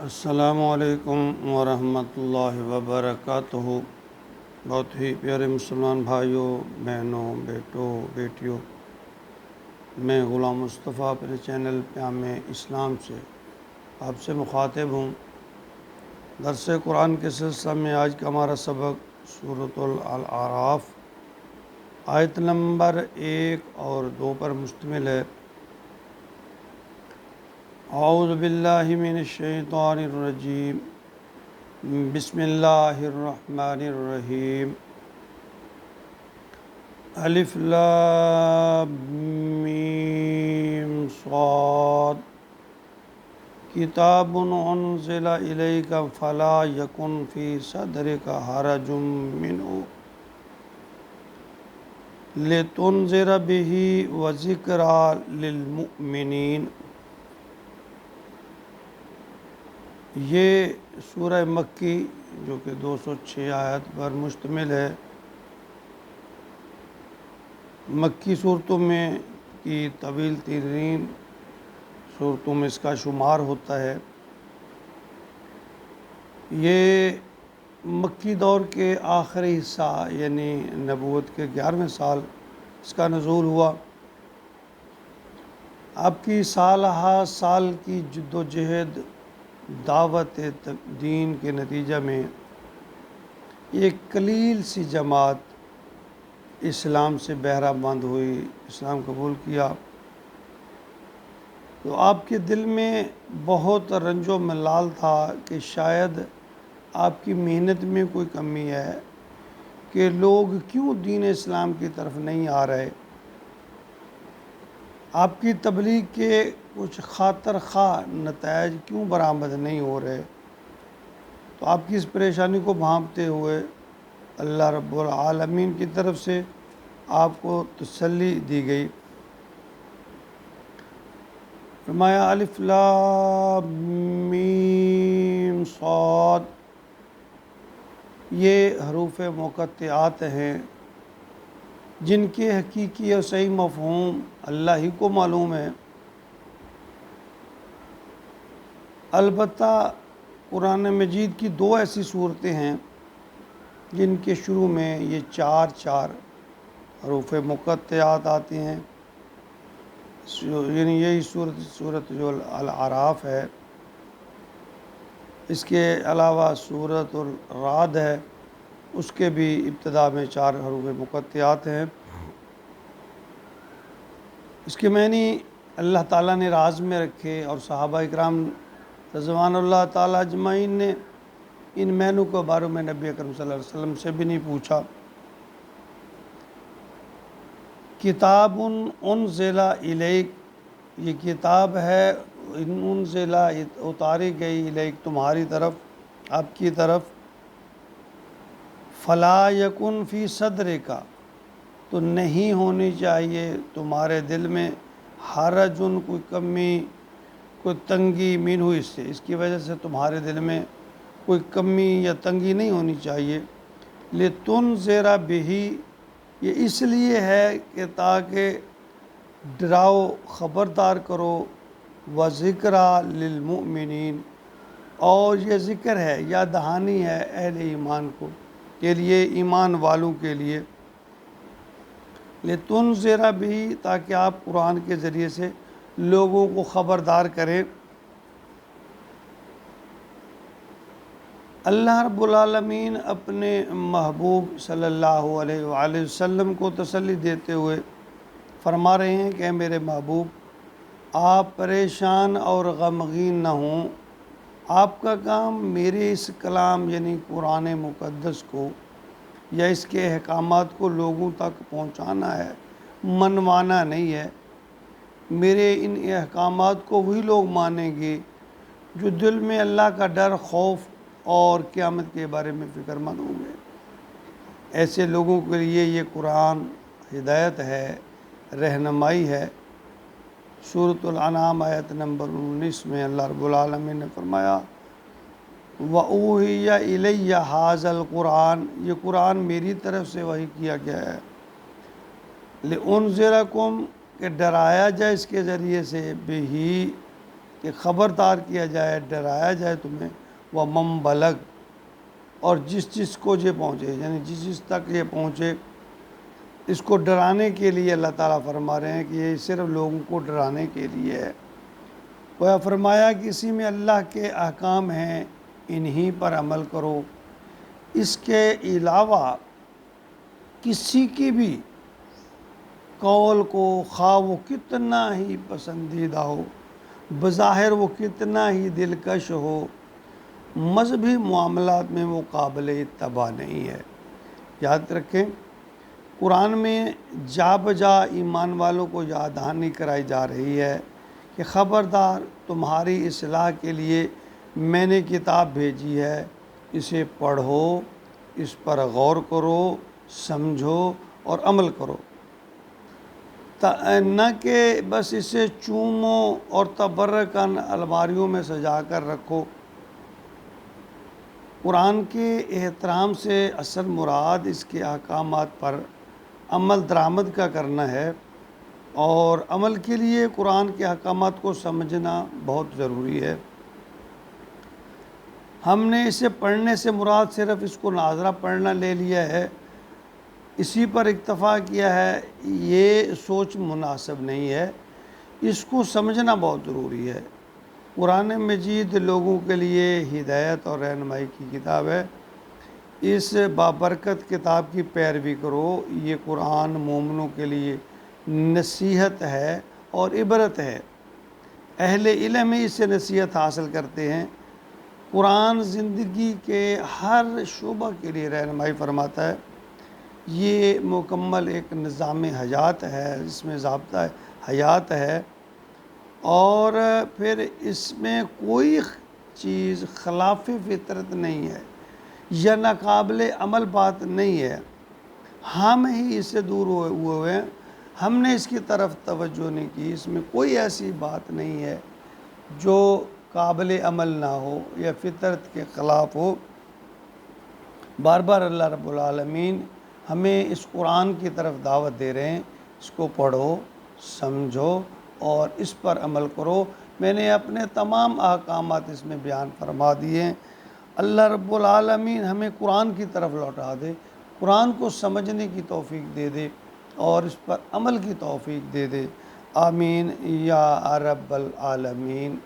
السلام علیکم ورحمۃ اللہ وبرکاتہ۔ بہت ہی پیارے مسلمان بھائیوں، بہنوں، بیٹوں، بیٹیوں، میں غلام مصطفیٰ اپنے چینل پیام اسلام سے آپ سے مخاطب ہوں۔ درس قرآن کے سلسلہ میں آج کا ہمارا سبق سورۃ الاعراف آیت نمبر 1 اور 2 پر مشتمل ہے۔ اعوذ باللہ من الشیطان الرجیم، بسم اللہ الرحمن الرحیم۔ الف لام میم صاد، کتاب انزل الیک فلا یکن فی صدرک حرج منہ لتنذر بہ وذکری للمؤمنین۔ یہ سورہ مکی جو کہ 206 آیت پر مشتمل ہے، مکی صورتوں میں کی طویل ترین صورتوں میں اس کا شمار ہوتا ہے۔ یہ مکی دور کے آخری حصہ یعنی نبوت کے 11ویں سال اس کا نزول ہوا۔ آپ کی سالہ سال کی جد و جہد دعوت دین کے نتیجہ میں ایک قلیل سی جماعت اسلام سے بہرہ مند ہوئی، اسلام قبول کیا، تو آپ کے دل میں بہت رنج و ملال تھا کہ شاید آپ کی محنت میں کوئی کمی ہے کہ لوگ کیوں دین اسلام کی طرف نہیں آ رہے، آپ کی تبلیغ کے کچھ خاطر خواہ نتائج کیوں برآمد نہیں ہو رہے۔ تو آپ کی اس پریشانی کو بھانپتے ہوئے اللہ رب العالمین کی طرف سے آپ کو تسلی دی گئی۔ فرمایا الف لام میم صاد، یہ حروف مقطعات ہیں جن کے حقیقی اور صحیح مفہوم اللہ ہی کو معلوم ہے۔ البتہ قرآن مجید کی 2 ایسی صورتیں ہیں جن کے شروع میں یہ 4 حروف مقطعات آتے ہیں، یعنی یہی صورت جو الاعراف ہے۔ اس کے علاوہ صورت الرعد ہے، اس کے بھی ابتدا میں 4 حروف مقطعات ہیں۔ اس کے معنی اللہ تعالیٰ نے راز میں رکھے اور صحابہ اکرام رضوان اللہ تعالیٰ اجمعین نے ان معنوں کے بارے میں نبی اکرم صلی اللہ علیہ وسلم سے بھی نہیں پوچھا۔ کتاب انزل الیک، یہ کتاب ہے انزل اتاری گئی الیک تمہاری طرف، آپ کی طرف، فلا یکن فی صدرک، تو نہیں ہونی چاہیے تمہارے دل میں حرجن، کوئی کمی، کوئی تنگی، منہ اس سے، اس کی وجہ سے تمہارے دل میں کوئی کمی یا تنگی نہیں ہونی چاہیے۔ لتنذر بہ، یہ اس لیے ہے کہ تاکہ ڈراؤ، خبردار کرو، وذکری للمؤمنین، اور یہ ذکر ہے یا دہانی ہے اہل ایمان کو کے لیے، ایمان والوں کے لیے۔ لتنذر بہ، تاکہ آپ قرآن کے ذریعے سے لوگوں کو خبردار کریں۔ اللہ رب العالمین اپنے محبوب صلی اللہ علیہ وآلہ وسلم کو تسلی دیتے ہوئے فرما رہے ہیں کہ اے میرے محبوب، آپ پریشان اور غمگین نہ ہوں۔ آپ کا کام میرے اس کلام یعنی قرآن مقدس کو یا اس کے احکامات کو لوگوں تک پہنچانا ہے، منوانا نہیں ہے۔ میرے ان احکامات کو وہی لوگ مانیں گے جو دل میں اللہ کا ڈر، خوف اور قیامت کے بارے میں فکر مند ہوں گے۔ ایسے لوگوں کے لیے یہ قرآن ہدایت ہے، رہنمائی ہے۔ سورۃ الانعام آیت نمبر 19 میں اللہ رب العالمین نے فرمایا وَأُوحِیَ إِلَيَّ هَٰذَا الْقُرْآنُ، یہ قرآن میری طرف سے وحی کیا گیا ہے، لِأُنذِرَکُم، کہ ڈرایا جائے اس کے ذریعے سے، بِہِ، کہ خبردار کیا جائے، ڈرایا جائے تمہیں، وَمَن بلغ، اور جس کو یہ پہنچے، یعنی جس تک یہ پہنچے، اس کو ڈرانے کے لیے اللہ تعالیٰ فرما رہے ہیں کہ یہ صرف لوگوں کو ڈرانے کے لیے ہے۔ وہ فرمایا کہ اسی میں اللہ کے احکام ہیں، انہی پر عمل کرو، اس کے علاوہ کسی کی بھی قول کو، خواہ وہ کتنا ہی پسندیدہ ہو، بظاہر وہ کتنا ہی دلکش ہو، مذہبی معاملات میں وہ قابل اتباع نہیں ہے۔ یاد رکھیں، قرآن میں جا بجا ایمان والوں کو یاد دہانی کرائی جا رہی ہے کہ خبردار، تمہاری اصلاح کے لیے میں نے کتاب بھیجی ہے، اسے پڑھو، اس پر غور کرو، سمجھو اور عمل کرو، نہ کہ بس اسے چومو اور تبرکن الماریوں میں سجا کر رکھو۔ قرآن کے احترام سے اصل مراد اس کے احکامات پر عمل درآمد کا کرنا ہے، اور عمل کے لیے قرآن کے احکامات کو سمجھنا بہت ضروری ہے۔ ہم نے اسے پڑھنے سے مراد صرف اس کو ناظرہ پڑھنا لے لیا ہے، اسی پر اکتفا کیا ہے، یہ سوچ مناسب نہیں ہے، اس کو سمجھنا بہت ضروری ہے۔ قرآن مجید لوگوں کے لیے ہدایت اور رہنمائی کی کتاب ہے، اس بابرکت کتاب کی پیروی کرو۔ یہ قرآن مومنوں کے لیے نصیحت ہے اور عبرت ہے، اہل علم ہی اس سے نصیحت حاصل کرتے ہیں۔ قرآن زندگی کے ہر شعبہ کے لیے رہنمائی فرماتا ہے، یہ مکمل ایک نظام حیات ہے، اس میں ضابطہ حیات ہے، اور پھر اس میں کوئی چیز خلاف فطرت نہیں ہے یا ناقابل عمل بات نہیں ہے۔ ہم ہی اس سے دور ہوئے ہیں، ہم نے اس کی طرف توجہ نہیں کی، اس میں کوئی ایسی بات نہیں ہے جو قابل عمل نہ ہو یا فطرت کے خلاف ہو۔ بار بار اللہ رب العالمین ہمیں اس قرآن کی طرف دعوت دے رہے ہیں، اس کو پڑھو، سمجھو اور اس پر عمل کرو۔ میں نے اپنے تمام احکامات اس میں بیان فرما دیے ہیں۔ اللہ رب العالمین ہمیں قرآن کی طرف لوٹا دے، قرآن کو سمجھنے کی توفیق دے دے اور اس پر عمل کی توفیق دے دے۔ آمین یا رب العالمین۔